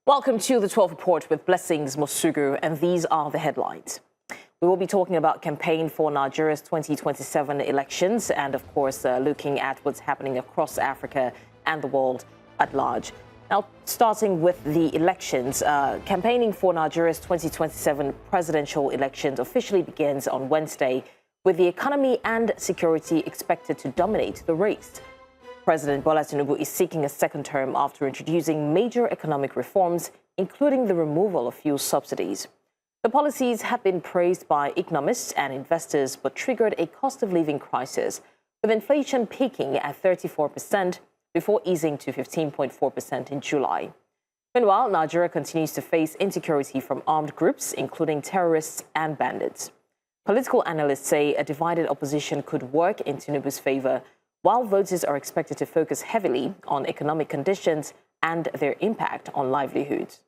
Welcome to the 12 Report with Blessings Mosugu, and these are the headlines. We will be talking about campaign for Nigeria's 2027 elections and, of course, looking at what's happening across Africa and the world at large. Now, starting with the elections, campaigning for Nigeria's 2027 presidential elections officially begins on Wednesday, with the economy and security expected to dominate the race. President Bola Tinubu is seeking a second term after introducing major economic reforms, including the removal of fuel subsidies. The policies have been praised by economists and investors, but triggered a cost of living crisis, with inflation peaking at 34% before easing to 15.4% in July. Meanwhile, Nigeria continues to face insecurity from armed groups, including terrorists and bandits. Political analysts say a divided opposition could work in Tinubu's favor, while voters are expected to focus heavily on economic conditions and their impact on livelihoods.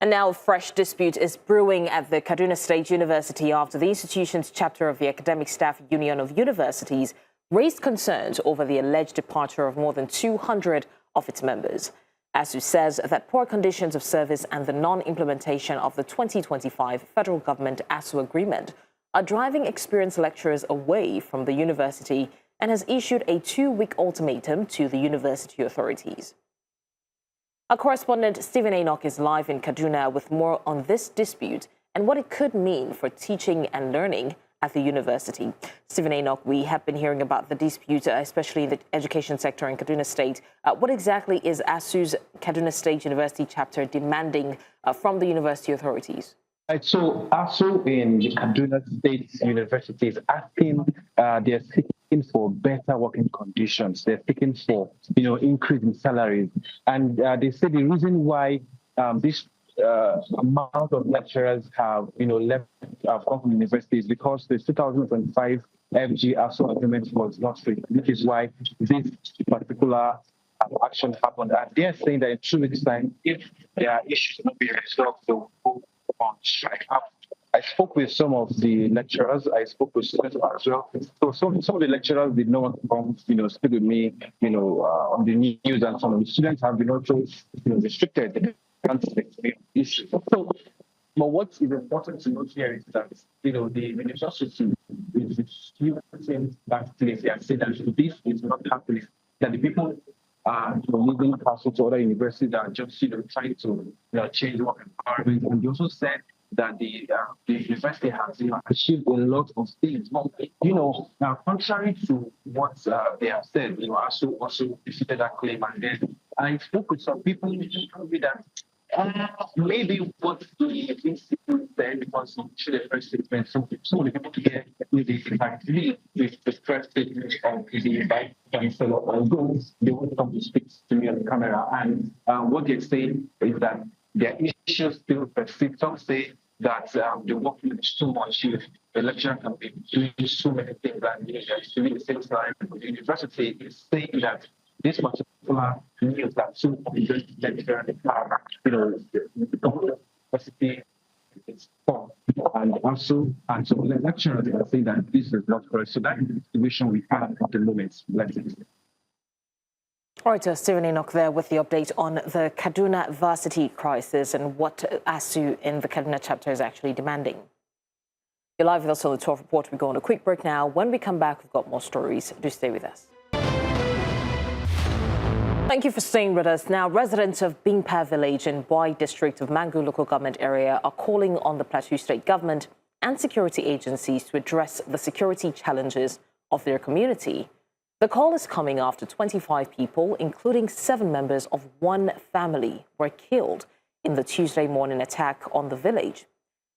And now a fresh dispute is brewing at the Kaduna State University after the institution's chapter of the Academic Staff Union of Universities raised concerns over the alleged departure of more than 200 of its members. ASUU says that poor conditions of service and the non-implementation of the 2025 federal government ASUU agreement are driving experienced lecturers away from the university and has issued a 2-week ultimatum to the university authorities. Our correspondent Stephen Enoch is live in Kaduna with more on this dispute and what it could mean for teaching and learning at the university. Stephen Enoch, we have been hearing about the dispute, especially in the education sector in Kaduna State. What exactly is ASUU's Kaduna State University chapter demanding from the university authorities? So ASUU in the Kaduna State University is asking, they're seeking for better working conditions. They're seeking for, increase in salaries. And they say the reason why this amount of lecturers have, left from the university is because the 2025 FG ASUU agreement was not free, which is why this particular action happened. And they're saying that in 2 weeks' time, if there are issues not being resolved, they will go on strike. I spoke with some of the lecturers. I spoke with students as well. So some of the lecturers did not come, speak with me, on the news, and some of the students have been also, restricted. They can't speak to me on issues. So, but what is important to note here is that, the university is still saying that place. They are saying that this is not happening. That the people are leaving ASUU to other universities that are just, trying to change work environment. And they also said that the university has achieved a lot of things. But, now contrary to what they have said, ASUU also defeated that claim. And then I spoke with some people who told me that maybe what the institute said, because to the first statement, some of the people together with the first statement of the vice chancellor, although they won't come to speak to me on the camera. And what they're saying is that their issues still persist. Some say that the workload is too much. The lecturer can be doing so many things, and there's doing the same time. The university is saying that this particular news that some of the lecturers are, the university is for, and also, and so the lecturers are saying that this is not correct. So that is the situation we have at the moment. All right, Stephen Enoch there with the update on the Kaduna varsity crisis and what ASUU in the Kaduna chapter is actually demanding. You're live with us on the 12 Report. We go on a quick break now. When we come back, we've got more stories. Do stay with us. Thank you for staying with us. Now, residents of Binper village in Boi district of Mangu local government area are calling on the Plateau State government and security agencies to address the security challenges of their community. The call is coming after 25 people, including 7 members of one family, were killed in the Tuesday morning attack on the village.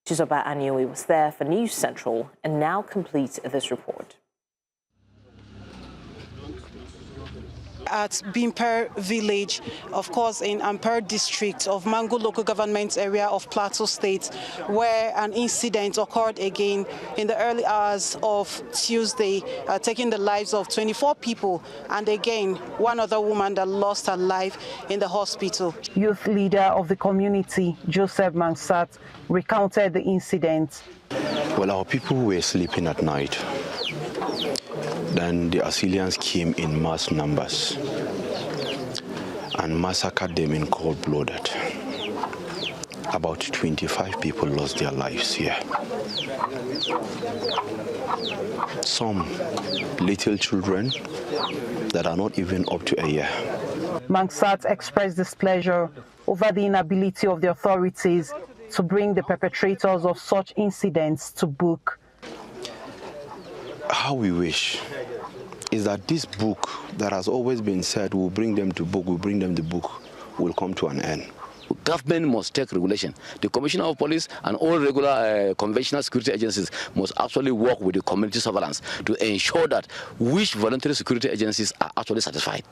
Chizoba Anioi was there for News Central and now completes this report. At Binper village, of course, in Amper district of Mangu local government area of Plateau State, where an incident occurred again in the early hours of Tuesday, taking the lives of 24 people, and again, one other woman that lost her life in the hospital. Youth leader of the community, Joseph Mansat, recounted the incident. Well, our people were sleeping at night. Then the assailants came in mass numbers and massacred them in cold blood. about 25 people lost their lives here. Some little children that are not even up to a year. Mangsat expressed displeasure over the inability of the authorities to bring the perpetrators of such incidents to book. How we wish is that this book that has always been said will bring them to book, will come to an end. Government must take regulation. The Commissioner of Police and all regular conventional security agencies must actually work with the community surveillance to ensure that which voluntary security agencies are actually satisfied.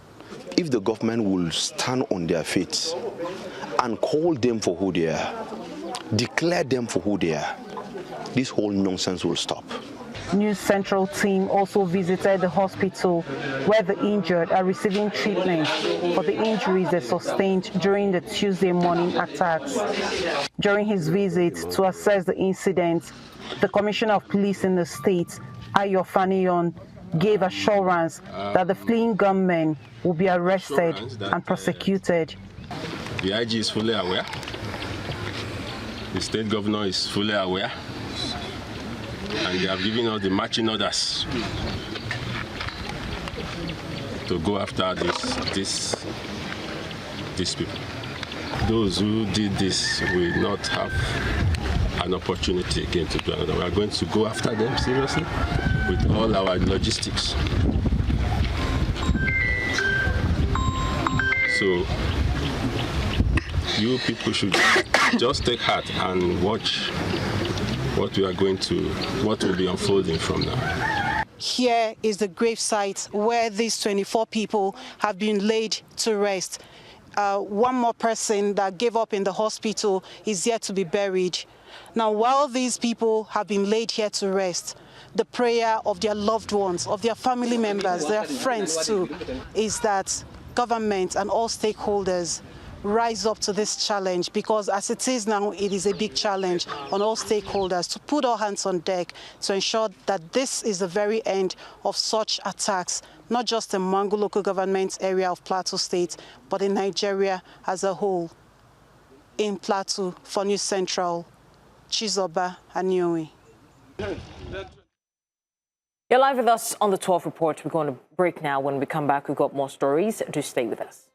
If the government will stand on their feet and call them for who they are, declare them for who they are, this whole nonsense will stop. News Central team also visited the hospital where the injured are receiving treatment for the injuries they sustained during the Tuesday morning attacks. During his visit to assess the incident, the Commissioner of Police in the state, Ayo Faniyon, gave assurance that the fleeing gunmen will be arrested and prosecuted. The IG is fully aware. The state governor is fully aware. And they have given us the marching orders to go after these people. Those who did this will not have an opportunity again to do another. We are going to go after them seriously with all our logistics. So you people should just take heart and watch what will be unfolding from now. Here is the gravesite where these 24 people have been laid to rest. One more person that gave up in the hospital is yet to be buried. Now, while these people have been laid here to rest, the prayer of their loved ones, of their family members, their friends too, is that government and all stakeholders rise up to this challenge, because as it is now, it is a big challenge on all stakeholders to put all hands on deck to ensure that this is the very end of such attacks, not just in Mangu local government area of Plateau State, but in Nigeria as a whole. In Plateau, for News Central, Chizoba Anyoe. You're live with us on the 12 Report. We're going to break now. When we come back, we've got more stories. Do stay with us.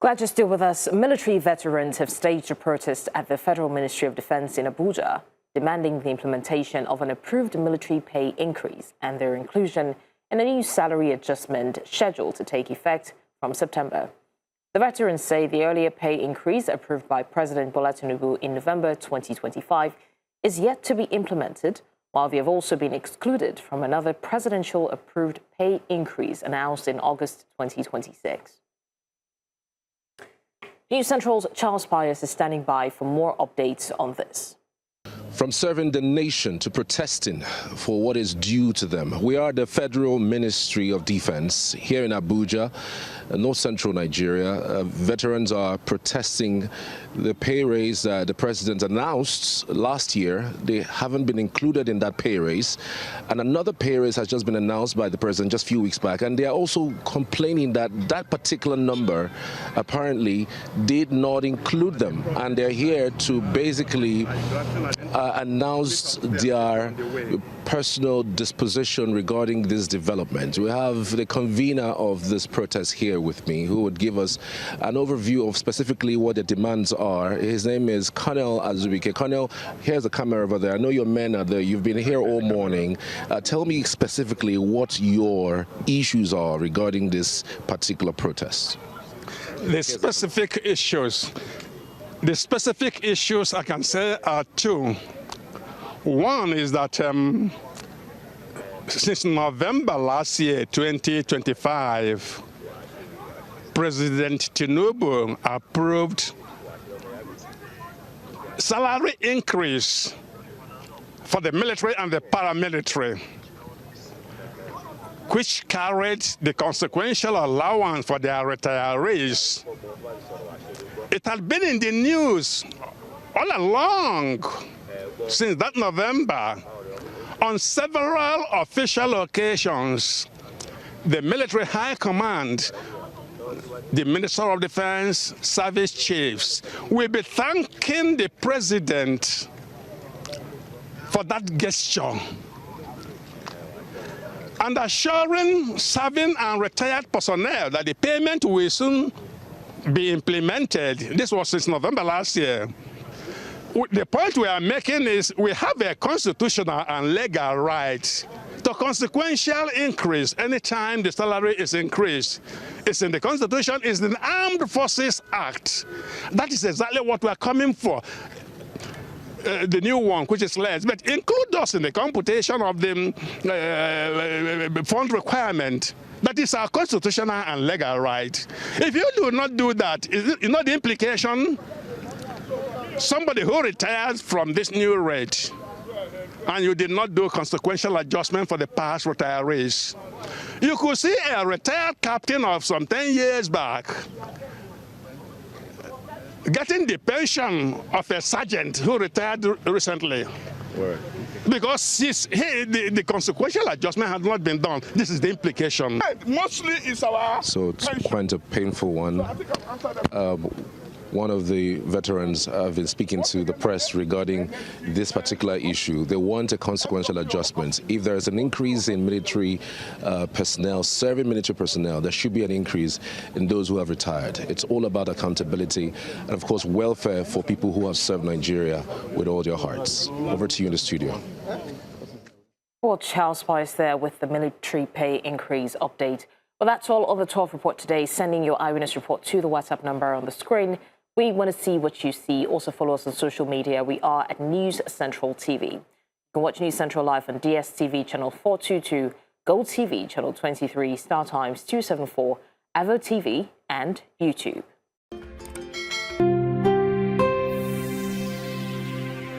Glad you're still with us. Military veterans have staged a protest at the Federal Ministry of Defense in Abuja, demanding the implementation of an approved military pay increase and their inclusion in a new salary adjustment scheduled to take effect from September. The veterans say the earlier pay increase approved by President Bola Tinubu in November 2025 is yet to be implemented, while they have also been excluded from another presidential approved pay increase announced in August 2026. News Central's Charles Pius is standing by for more updates on this. From serving the nation to protesting for what is due to them. We are the Federal Ministry of Defense here in Abuja, north central Nigeria. Veterans are protesting the pay raise the president announced last year. They haven't been included in that pay raise. And another pay raise has just been announced by the president just a few weeks back. And they are also complaining that that particular number apparently did not include them. And they're here to basically announce their personal disposition regarding this development. We have the convener of this protest here with me, who would give us an overview of specifically what the demands are. His name is Colonel Azubike. Colonel, here's the camera over there. I know your men are there. You've been here all morning. Tell me specifically what your issues are regarding this particular protest. The specific issues I can say are two. One is that since November last year, 2025, President Tinubu approved salary increase for the military and the paramilitary, which carried the consequential allowance for their retirees. It had been in the news all along since that November. On several official occasions, the military high command the Minister of Defense, service chiefs will be thanking the President for that gesture and assuring serving and retired personnel that the payment will soon be implemented. This was since November last year. The point we are making is we have a constitutional and legal right to consequential increase anytime the salary is increased. It's in the Constitution, it's in the Armed Forces Act. That is exactly what we are coming for. The new one, which is less, but include us in the computation of the fund requirement. That is our constitutional and legal right. If you do not do that, you know the implication? Somebody who retires from this new rate and you did not do consequential adjustment for the past retirees. You could see a retired captain of some 10 years back getting the pension of a sergeant who retired recently. Right. Because the consequential adjustment has not been done. This is the implication. Mostly it's our So it's quite a painful one. One of the veterans have been speaking to the press regarding this particular issue. They want a consequential adjustment. If there is an increase in military personnel, serving military personnel, there should be an increase in those who have retired. It's all about accountability and, of course, welfare for people who have served Nigeria with all their hearts. Over to you in the studio. Well, Charles Spice there with the military pay increase update. Well, that's all on the 12 report today. Sending your eyewitness report to the WhatsApp number on the screen. We want to see what you see. Also follow us on social media. We are at News Central TV. You can watch News Central live on DSTV channel 422, Gold TV channel 23, Star Times 274, Avo TV and YouTube.